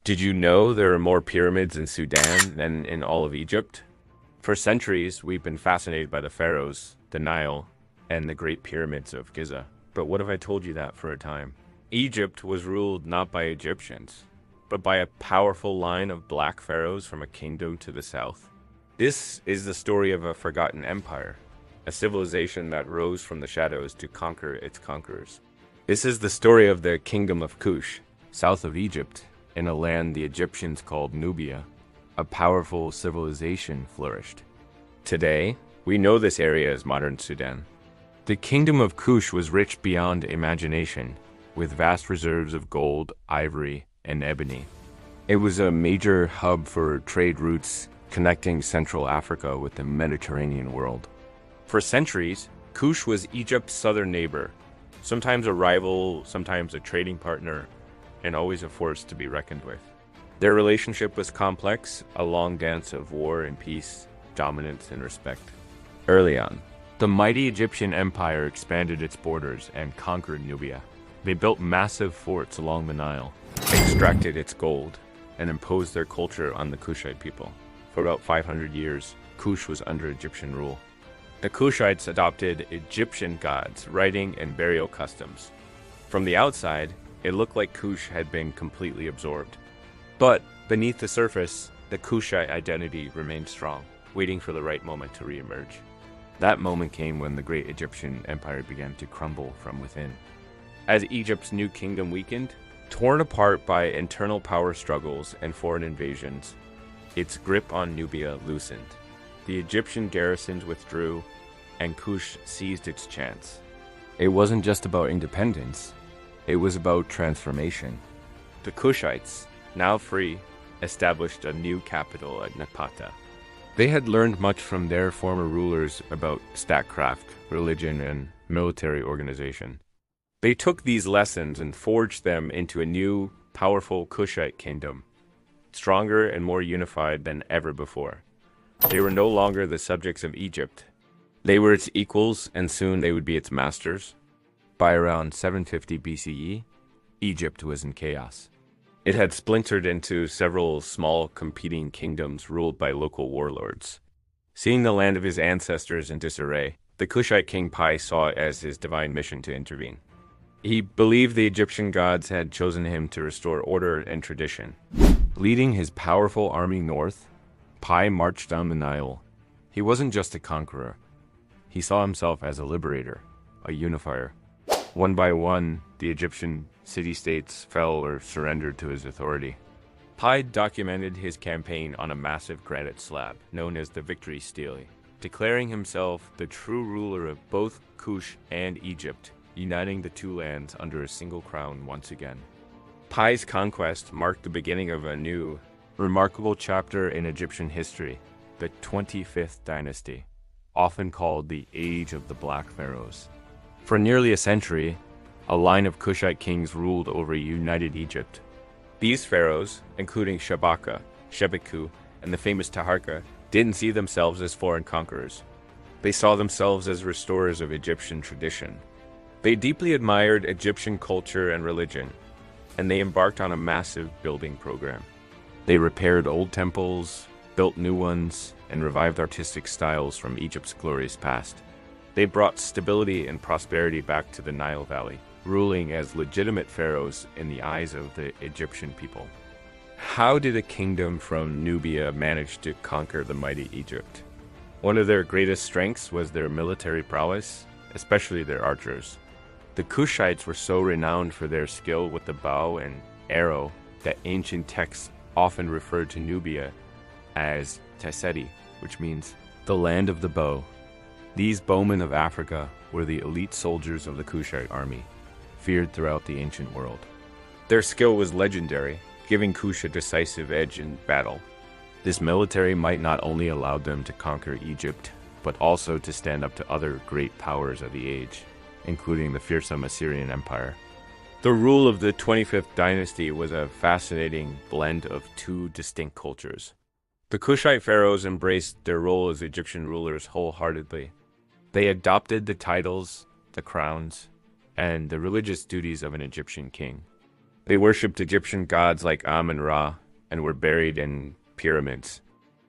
Did you know there are more pyramids in Sudan than in all of Egypt? For centuries, we've been fascinated by the pharaohs, the Nile, and the Great Pyramids of Giza. But what if I told you that for a time? Egypt was ruled not by Egyptians, but by a powerful line of black pharaohs from a kingdom to the south. This is the story of a forgotten empire, a civilization that rose from the shadows to conquer its conquerors. This is the story of the kingdom of Kush, south of Egypt, in a land the Egyptians called Nubia. A powerful civilization flourished. Today, we know this area as modern Sudan. The kingdom of Kush was rich beyond imagination, with vast reserves of gold, ivory, and ebony. It was a major hub for trade routes connecting Central Africa with the Mediterranean world. For centuries, Kush was Egypt's southern neighbor, sometimes a rival, sometimes a trading partner, and always a force to be reckoned with. Their relationship was complex, a long dance of war and peace, dominance and respect. Early on, the mighty Egyptian empire expanded its borders and conquered Nubia. They built massive forts along the Nile, extracted its gold, and imposed their culture on the Kushite people. For about 500 years, Kush was under Egyptian rule. The Kushites adopted Egyptian gods, writing, and burial customs. From the outside, it looked like Kush had been completely absorbed. But beneath the surface, the Kushite identity remained strong, waiting for the right moment to reemerge. That moment came when the great Egyptian empire began to crumble from within. As Egypt's new kingdom weakened, torn apart by internal power struggles and foreign invasions, its grip on Nubia loosened. The Egyptian garrisons withdrew, and Kush seized its chance. It wasn't just about independence, it was about transformation. The Kushites, now free, established a new capital at Napata. They had learned much from their former rulers about statecraft, religion, and military organization. They took these lessons and forged them into a new, powerful Kushite kingdom, stronger and more unified than ever before. They were no longer the subjects of Egypt. They were its equals, and soon they would be its masters. By around 750 BCE, Egypt was in chaos. It had splintered into several small competing kingdoms ruled by local warlords. Seeing the land of his ancestors in disarray, the Kushite king Pi saw it as his divine mission to intervene. He believed the Egyptian gods had chosen him to restore order and tradition. Leading his powerful army north, Pi marched down the Nile. He wasn't just a conqueror. He saw himself as a liberator, a unifier. One by one, the Egyptian city-states fell or surrendered to his authority. Pi documented his campaign on a massive granite slab, known as the Victory Stele, declaring himself the true ruler of both Kush and Egypt, uniting the two lands under a single crown once again. Pi's conquest marked the beginning of a new, remarkable chapter in Egyptian history, the 25th dynasty, often called the Age of the Black Pharaohs. For nearly a century, a line of Kushite kings ruled over united Egypt. These pharaohs, including Shabaka, Shebeku, and the famous Taharka, didn't see themselves as foreign conquerors. They saw themselves as restorers of Egyptian tradition. They deeply admired Egyptian culture and religion, and they embarked on a massive building program. They repaired old temples, built new ones, and revived artistic styles from Egypt's glorious past. They brought stability and prosperity back to the Nile Valley, ruling as legitimate pharaohs in the eyes of the Egyptian people. How did a kingdom from Nubia manage to conquer the mighty Egypt? One of their greatest strengths was their military prowess, especially their archers. The Kushites were so renowned for their skill with the bow and arrow that ancient texts often referred to Nubia as Teseti, which means the land of the bow. These bowmen of Africa were the elite soldiers of the Kushite army, feared throughout the ancient world. Their skill was legendary, giving Kush a decisive edge in battle. This military might not only allow them to conquer Egypt, but also to stand up to other great powers of the age, including the fearsome Assyrian Empire. The rule of the 25th dynasty was a fascinating blend of two distinct cultures. The Kushite pharaohs embraced their role as Egyptian rulers wholeheartedly. They adopted the titles, the crowns, and the religious duties of an Egyptian king. They worshipped Egyptian gods like Am and Ra and were buried in pyramids.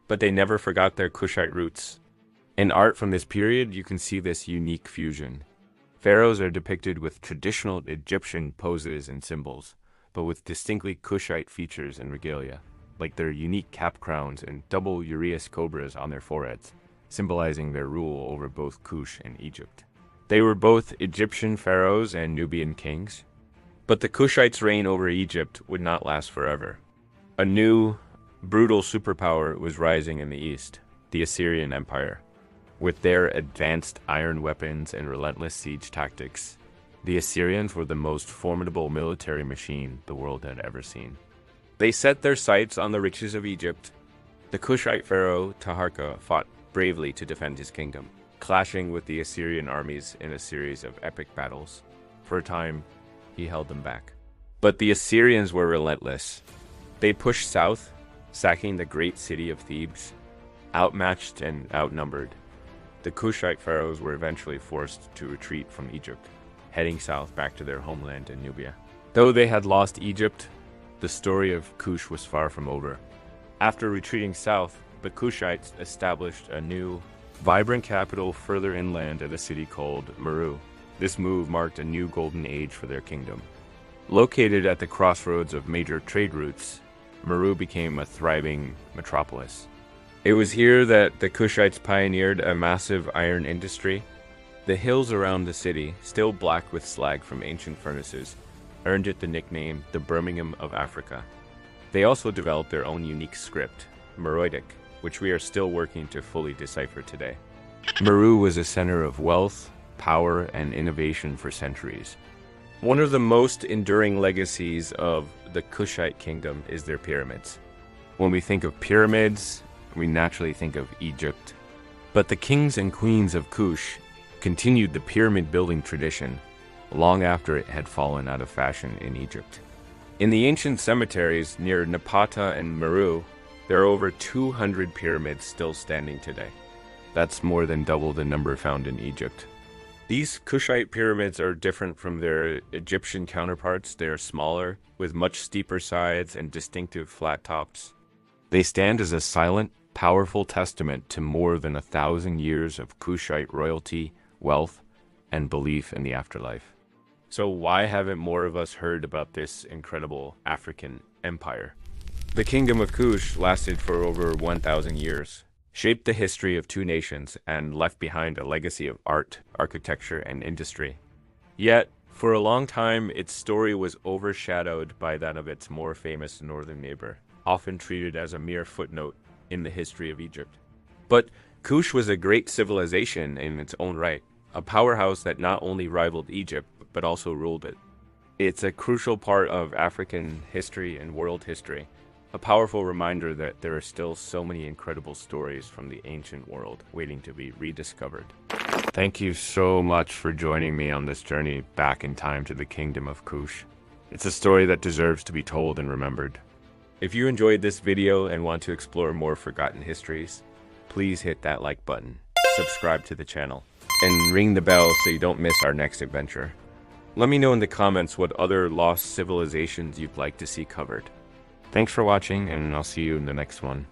But they never forgot their Kushite roots. In art from this period, you can see this unique fusion. Pharaohs are depicted with traditional Egyptian poses and symbols, but with distinctly Kushite features and regalia, like their unique cap crowns and double uraeus cobras on their foreheads, symbolizing their rule over both Kush and Egypt. They were both Egyptian pharaohs and Nubian kings, but the Kushites' reign over Egypt would not last forever. A new, brutal superpower was rising in the east, the Assyrian Empire. With their advanced iron weapons and relentless siege tactics, the Assyrians were the most formidable military machine the world had ever seen. They set their sights on the riches of Egypt. The Kushite pharaoh Taharka fought bravely to defend his kingdom, clashing with the Assyrian armies in a series of epic battles. For a time, he held them back. But the Assyrians were relentless. They pushed south, sacking the great city of Thebes. Outmatched and outnumbered, the Kushite pharaohs were eventually forced to retreat from Egypt, heading south back to their homeland in Nubia. Though they had lost Egypt, the story of Kush was far from over. After retreating south, the Kushites established a new, vibrant capital further inland at a city called Meru. This move marked a new golden age for their kingdom. Located at the crossroads of major trade routes, Meru became a thriving metropolis. It was here that the Kushites pioneered a massive iron industry. The hills around the city, still black with slag from ancient furnaces, earned it the nickname the Birmingham of Africa. They also developed their own unique script, Meroitic, which we are still working to fully decipher today. Meru was a center of wealth, power, and innovation for centuries. One of the most enduring legacies of the Kushite kingdom is their pyramids. When we think of pyramids, we naturally think of Egypt. But the kings and queens of Kush continued the pyramid building tradition long after it had fallen out of fashion in Egypt. In the ancient cemeteries near Napata and Meru, there are over 200 pyramids still standing today. That's more than double the number found in Egypt. These Kushite pyramids are different from their Egyptian counterparts. They are smaller, with much steeper sides and distinctive flat tops. They stand as a silent, powerful testament to more than 1,000 years of Kushite royalty, wealth, and belief in the afterlife. So why haven't more of us heard about this incredible African empire? The kingdom of Kush lasted for over 1,000 years, shaped the history of two nations, and left behind a legacy of art, architecture, and industry. Yet, for a long time, its story was overshadowed by that of its more famous northern neighbor, often treated as a mere footnote in the history of Egypt. But Kush was a great civilization in its own right, a powerhouse that not only rivaled Egypt, but also ruled it. It's a crucial part of African history and world history, a powerful reminder that there are still so many incredible stories from the ancient world waiting to be rediscovered. Thank you so much for joining me on this journey back in time to the kingdom of Kush. It's a story that deserves to be told and remembered. If you enjoyed this video and want to explore more forgotten histories, please hit that like button, subscribe to the channel, and ring the bell so you don't miss our next adventure. Let me know in the comments what other lost civilizations you'd like to see covered. Thanks for watching, and I'll see you in the next one.